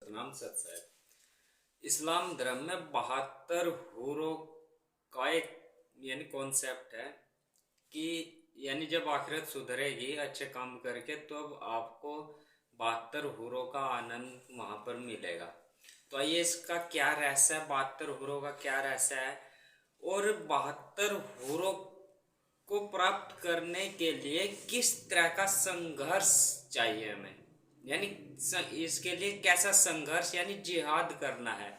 सतनाम सत साहिब। इस्लाम धर्म में 72 हूरों का एक कॉन्सेप्ट है कि जब आखिरत सुधरेगी अच्छे काम करके तो अब आपको 72 हूरों का आनंद वहां पर मिलेगा। तो आइए इसका क्या रहस्य है, 72 हूरों का क्या रहस्य है और 72 हूरों को प्राप्त करने के लिए किस तरह का संघर्ष चाहिए हमें, इसके लिए कैसा संघर्ष जिहाद करना है।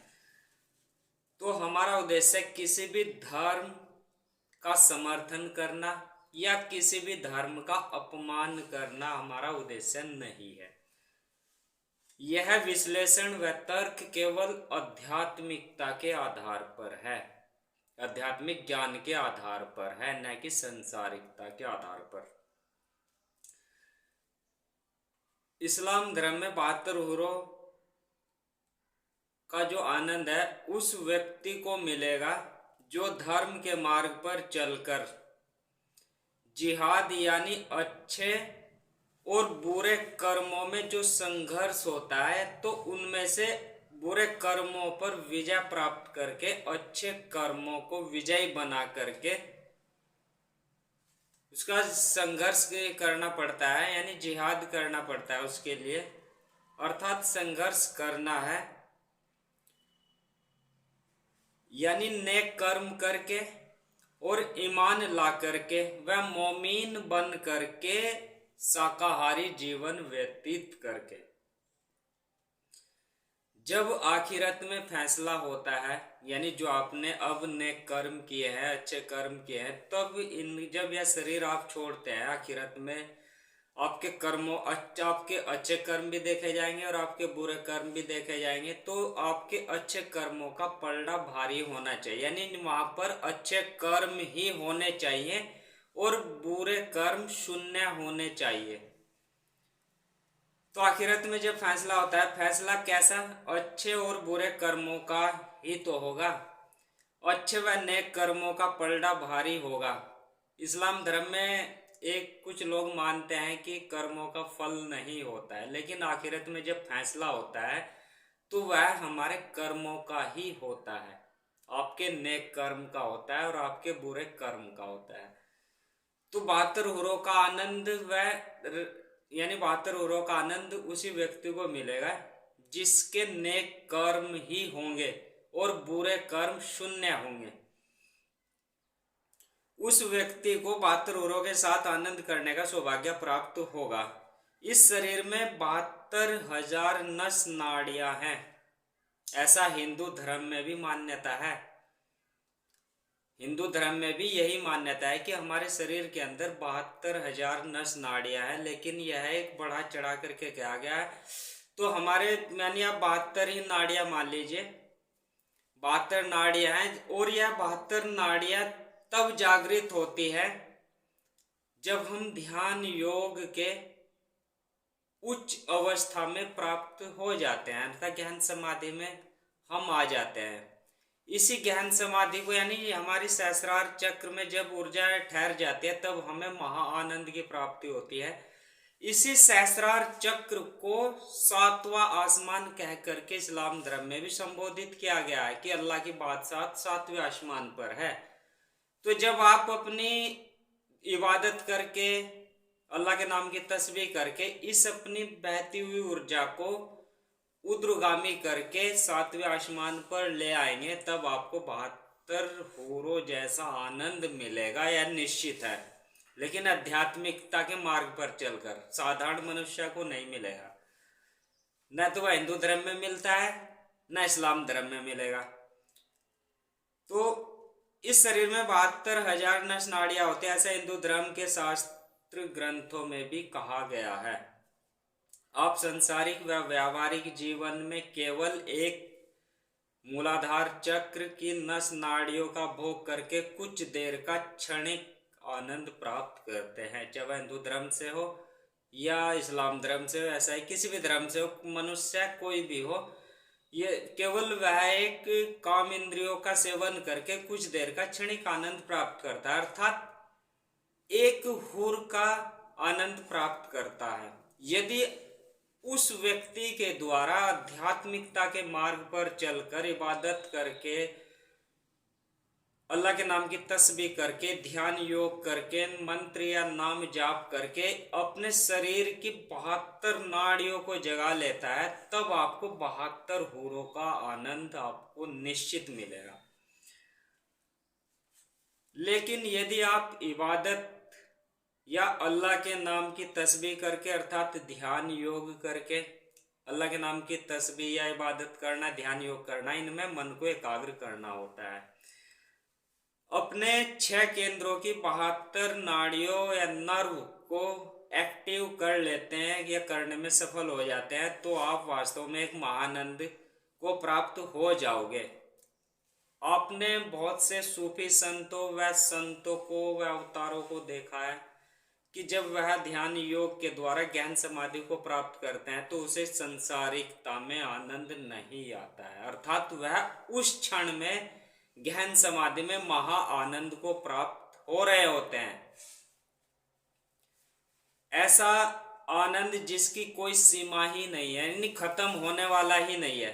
तो हमारा उद्देश्य किसी भी धर्म का समर्थन करना या किसी भी धर्म का अपमान करना हमारा उद्देश्य नहीं है। यह विश्लेषण व तर्क केवल आध्यात्मिकता के आधार पर है, आध्यात्मिक ज्ञान के आधार पर है, न कि संसारिकता के आधार पर। इस्लाम धर्म में 72 हूरों का जो आनंद है उस व्यक्ति को मिलेगा जो धर्म के मार्ग पर चलकर जिहाद अच्छे और बुरे कर्मों में जो संघर्ष होता है तो उनमें से बुरे कर्मों पर विजय प्राप्त करके अच्छे कर्मों को विजयी बना करके उसका संघर्ष करना पड़ता है, जिहाद करना पड़ता है उसके लिए। अर्थात संघर्ष करना है नेक कर्म करके और ईमान ला करके वह मोमीन बन करके शाकाहारी जीवन व्यतीत करके जब आखिरत में फैसला होता है, जो आपने अब नेक कर्म किए हैं, अच्छे कर्म किए हैं, तब जब यह शरीर आप छोड़ते हैं आखिरत में आपके कर्मों आपके अच्छे कर्म भी देखे जाएंगे और आपके बुरे कर्म भी देखे जाएंगे। तो आपके अच्छे कर्मों का पलड़ा भारी होना चाहिए, वहां पर अच्छे कर्म ही होने चाहिए और बुरे कर्म शून्य होने चाहिए। तो आखिरत में जब फैसला होता है, फैसला कैसा, अच्छे और बुरे कर्मों का ही तो होगा। अच्छे व नेक कर्मों का पलड़ा भारी होगा। इस्लाम धर्म में कुछ लोग मानते हैं कि कर्मों का फल नहीं होता है, लेकिन आखिरत में जब फैसला होता है तो वह हमारे कर्मों का ही होता है, आपके नेक कर्म का होता है और आपके बुरे कर्म का होता है। तो 72 हूरों का आनंद 72 हूरों का आनंद उसी व्यक्ति को मिलेगा जिसके नेक कर्म ही होंगे और बुरे कर्म शून्य होंगे। उस व्यक्ति को 72 हूरों के साथ आनंद करने का सौभाग्य प्राप्त होगा। इस शरीर में 72,000 नस नाड़ियां हैं, ऐसा हिंदू धर्म में भी मान्यता है। हिंदू धर्म में भी यही मान्यता है कि हमारे शरीर के अंदर 72,000 नस नाड़ियां हैं, लेकिन यह एक बढ़ा चढ़ा करके कहा गया है। तो हमारे आप 72 ही नाड़ियां मान लीजिए, 72 नाड़ियां हैं और यह 72 नाड़ियां तब जागृत होती है जब हम ध्यान योग के उच्च अवस्था में प्राप्त हो जाते हैं, अर्थात ज्ञान समाधि में हम आ जाते हैं। इसी ज्ञान समाधि को हमारी सहस्रार चक्र में जब ऊर्जा ठहर जाती है तब हमें महा आनंद की प्राप्ति होती है। इसी सहस्रार चक्र को 7वां आसमान कह करके इस्लाम धर्म में भी संबोधित किया गया है कि अल्लाह की बादशाह 7वें आसमान पर है। तो जब आप अपनी इबादत करके अल्लाह के नाम की तस्बीह करके इस अपनी बहती हुई ऊर्जा को ऊर्ध्वगामी करके 7वें आसमान पर ले आएंगे तब आपको 72 हूरों जैसा आनंद मिलेगा, यह निश्चित है। लेकिन आध्यात्मिकता के मार्ग पर चलकर साधारण मनुष्य को नहीं मिलेगा। न तो वह हिंदू धर्म में मिलता है न इस्लाम धर्म में मिलेगा। तो इस शरीर में 72,000 नस नाड़ियां होते हैं, ऐसा हिंदू धर्म के शास्त्र ग्रंथों में भी कहा गया है। आप संसारिक व व्यावहारिक जीवन में केवल एक मूलाधार चक्र की नस नाड़ियों का भोग करके कुछ देर का क्षणिक आनंद प्राप्त करते हैं, चाहे हिंदू धर्म से हो या इस्लाम धर्म से हो, ऐसा ही किसी भी धर्म से हो, मनुष्य कोई भी हो, ये केवल वह एक काम इंद्रियों का सेवन करके कुछ देर का क्षणिक आनंद प्राप्त करता है, अर्थात एक हूर का आनंद प्राप्त करता है। यदि उस व्यक्ति के द्वारा आध्यात्मिकता के मार्ग पर चलकर इबादत करके, अल्लाह के नाम की तस्बीह करके, ध्यान योग करके, मंत्र या नाम जाप करके अपने शरीर की 72 नाड़ियों को जगा लेता है, तब आपको 72 हूरों का आनंद आपको निश्चित मिलेगा। लेकिन यदि आप इबादत या अल्लाह के नाम की तस्बीह करके अर्थात ध्यान योग करके, अल्लाह के नाम की तस्बीह या इबादत करना, ध्यान योग करना, इनमें मन को एकाग्र करना होता है। अपने 6 केंद्रों की 72 नाड़ियों या नर्व को एक्टिव कर लेते हैं या करने में सफल हो जाते हैं, तो आप वास्तव में एक महानंद को प्राप्त हो जाओगे। आपने बहुत से सूफी संतों व संतों को व अवतारों को देखा है कि जब वह ध्यान योग के द्वारा ज्ञान समाधि को प्राप्त करते हैं तो उसे संसारिकता में आनंद नहीं आता है, अर्थात वह उस क्षण में गहन समाधि में महा आनंद को प्राप्त हो रहे होते हैं। ऐसा आनंद जिसकी कोई सीमा ही नहीं है, यानी खत्म होने वाला ही नहीं है।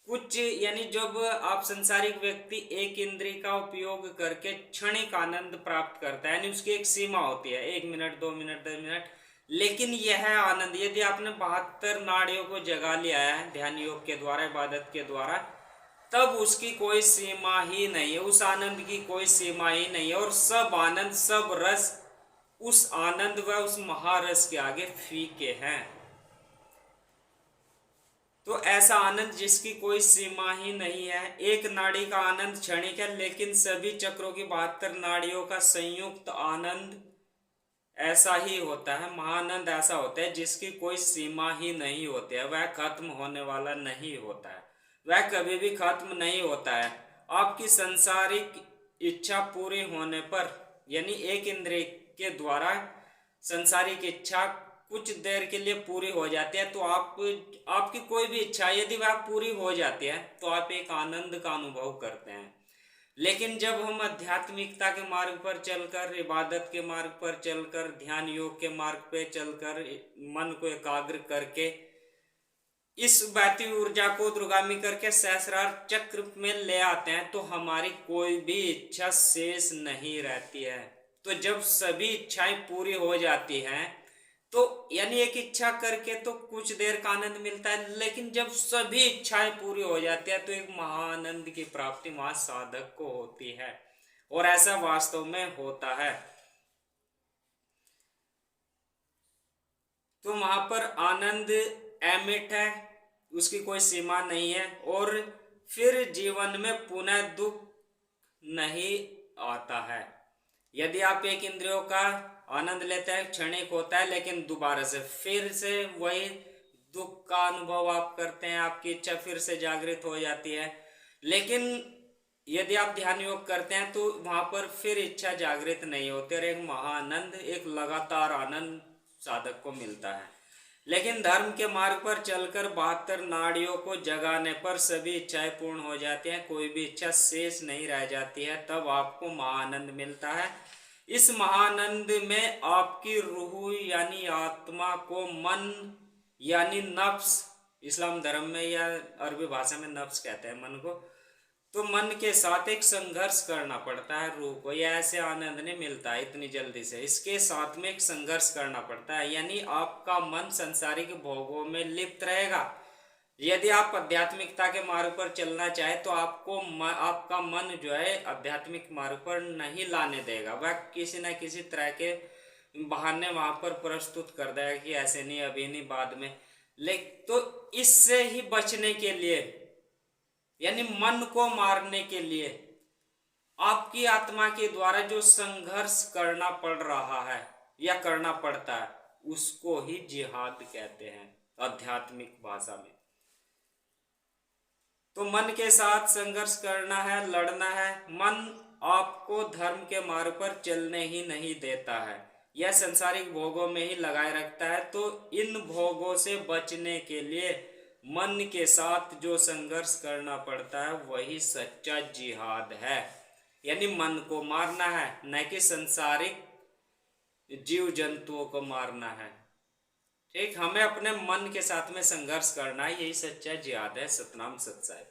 कुछ यानी जब आप संसारिक व्यक्ति एक इंद्रिय का उपयोग करके क्षणिक आनंद प्राप्त करता है, यानी उसकी एक सीमा होती है, 1 मिनट 2 मिनट 10 मिनट, लेकिन यह आनंद यदि आपने 72 नाड़ियों को जगा लिया है ध्यान योग के द्वारा, इबादत के द्वारा, तब उसकी कोई सीमा ही नहीं है, उस आनंद की कोई सीमा ही नहीं है। और सब आनंद, सब रस उस आनंद व उस महारस के आगे फीके हैं। तो ऐसा आनंद जिसकी कोई सीमा ही नहीं है। एक नाड़ी का आनंद क्षणिक है, लेकिन सभी चक्रों की 72 नाड़ियों का संयुक्त आनंद ऐसा ही होता है। महानंद ऐसा होता है जिसकी कोई सीमा ही नहीं होती है, वह खत्म होने वाला नहीं होता है, वह कभी भी खत्म नहीं होता है। आपकी संसारिक इच्छा पूरी होने पर, यानी एक इंद्रिय के द्वारा संसारिक इच्छा कुछ देर के लिए पूरी हो जाती है, तो आपकी कोई भी इच्छा यदि वह पूरी हो जाती है तो आप एक आनंद का अनुभव करते हैं। लेकिन जब हम आध्यात्मिकता के मार्ग पर चलकर, इबादत के मार्ग पर चलकर, ध्यान योग के मार्ग पर चलकर, मन को एकाग्र करके इस बहती ऊर्जा को दुर्गामी करके सहस्रार चक्र में ले आते हैं, तो हमारी कोई भी इच्छा शेष नहीं रहती है। तो जब सभी इच्छाएं पूरी हो जाती हैं, तो यानी एक इच्छा करके तो कुछ देर का आनंद मिलता है, लेकिन जब सभी इच्छाएं पूरी हो जाती है तो एक महाआनंद की प्राप्ति वहां साधक को होती है। और ऐसा वास्तव में होता है। तो वहां पर आनंद अमिट है, उसकी कोई सीमा नहीं है, और फिर जीवन में पुनः दुख नहीं आता है। यदि आप एक इंद्रियों का आनंद लेते हैं, क्षणिक होता है, लेकिन दोबारा से फिर से वही दुख का अनुभव आप करते हैं, आपकी इच्छा फिर से जागृत हो जाती है। लेकिन यदि आप ध्यान योग करते हैं तो वहां पर फिर इच्छा जागृत नहीं होती और एक महाआनंद, एक लगातार आनंद साधक को मिलता है। लेकिन धर्म के मार्ग पर चलकर 72 नाड़ियों को जगाने पर सभी इच्छाएं पूर्ण हो जाती हैं, कोई भी इच्छा शेष नहीं रह जाती है, तब आपको महाआनंद मिलता है। इस महाआनंद में आपकी रूह यानी आत्मा को मन यानी नफ्स, इस्लाम धर्म में या अरबी भाषा में नफ्स कहते हैं मन को, तो मन के साथ एक संघर्ष करना पड़ता है रूह को। यह ऐसे आनंद नहीं मिलता है इतनी जल्दी से, इसके साथ में एक संघर्ष करना पड़ता है। यानी आपका मन संसारिक भोगों में लिप्त रहेगा। यदि आप आध्यात्मिकता के मार्ग पर चलना चाहे तो आपका मन जो है आध्यात्मिक मार्ग पर नहीं लाने देगा, वह किसी न किसी तरह के बहाने वहां पर प्रस्तुत कर देगा कि ऐसे नहीं, अभी नहीं, बाद में। लेकिन तो इससे ही बचने के लिए, यानी मन को मारने के लिए आपकी आत्मा के द्वारा जो संघर्ष करना पड़ रहा है या करना पड़ता है, उसको ही जिहाद कहते हैं आध्यात्मिक भाषा में। तो मन के साथ संघर्ष करना है, लड़ना है। मन आपको धर्म के मार्ग पर चलने ही नहीं देता है, यह संसारिक भोगों में ही लगाए रखता है। तो इन भोगों से बचने के लिए मन के साथ जो संघर्ष करना पड़ता है वही सच्चा जिहाद है। यानी मन को मारना है, न कि संसारिक जीव जंतुओं को मारना है। एक हमें अपने मन के साथ में संघर्ष करना है, यही सच्चा जिहाद है। सतनाम सत साहिब।